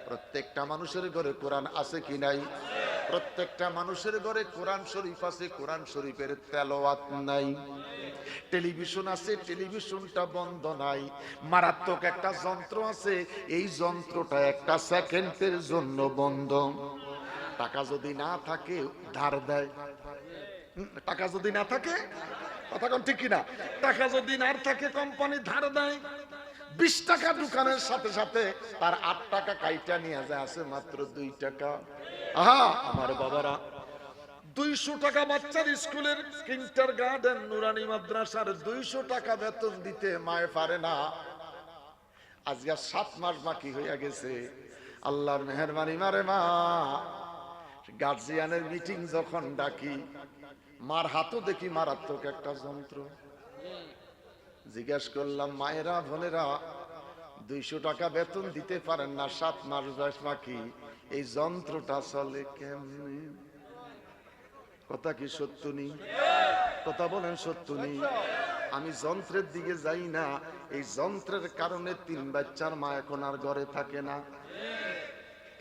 প্রত্যেকটা মানুষের ঘরে কোরআন আছে কি নাই? প্রত্যেকটা মানুষের ঘরে কোরআন শরীফ আছে, কোরআন শরীফের তেলাওয়াত নাই। টেলিভিশন আছে, টেলিভিশনটা বন্ধ নাই। মারাত্মক একটা যন্ত্র আছে, এই যন্ত্রটা একটা সেকেন্ডের জন্য বন্ধ। টাকা যদি না থাকে ধার দেয়। টাকা যদি না থাকে, কথা কোন ঠিক কিনা? টাকা যদি না থাকে কোম্পানি ধার দেয়। 20 টাকা দোকানের সাথে সাথে তার 8 টাকা কাইটা নিয়ে যায়, আছে মাত্র 2 টাকা। আহা আমার বাবারা, 200 টাকা বাচ্চার স্কুলের কিন্টার গার্ডেন নুরানি মাদ্রাসার 200 টাকা বেতন দিতে মায়ে পারে না। আজকে 7 মাস বাকি হয়ে গেছে। আল্লাহর মেহেরবানি মারে মা, গার্জিয়ানের মিটিং যখন ডাকি, মার হাতও দেখি মারাত্মক একটা যন্ত্র। জিজ্ঞাসা করলাম, মায়েরা বোনেরা 200 টাকা বেতন দিতে পারেন না, 7 মাস বয়স বাকি, এই যন্ত্রটা চলে কেমনে? কথা কি সত্য নেই? কথা বলেন সত্য নেই? আমি যন্ত্রের দিকে যাই না, এই যন্ত্রের কারণে 3 বাচ্চার মা এখন আর ঘরে থাকে না।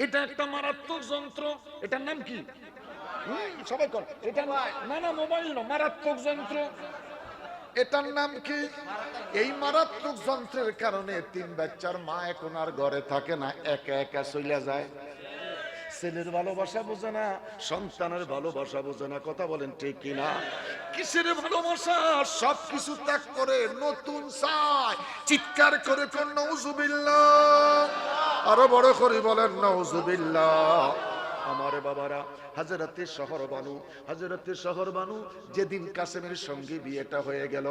এটা একটা মারাত্মক যন্ত্র। এটার নাম কি? সবাই কর, এটা না না মোবাইল না, মারাত্মক যন্ত্র। এটার নাম কি? এই মারাত্মক যন্ত্রের কারণে 3 বাচ্চার মা এখন আর ঘরে থাকে না, একা একা চলে যায়। ছেলের ভালোবাসা বোঝে না, সন্তানের ভালোবাসা বোঝে না। কথা বলেন ঠিক কিনা? কিসের ভালোবাসা? সবকিছু ত্যাগ করে নতুন চায়। চিৎকার করে কোন নাউজুবিল্লাহ, আরো বড় করে বলেন নাউজুবিল্লাহ। আমার বাবারা, হযরতে শহর বানু যেদিন কাসেমের সঙ্গে বিয়েটা হয়ে গেল,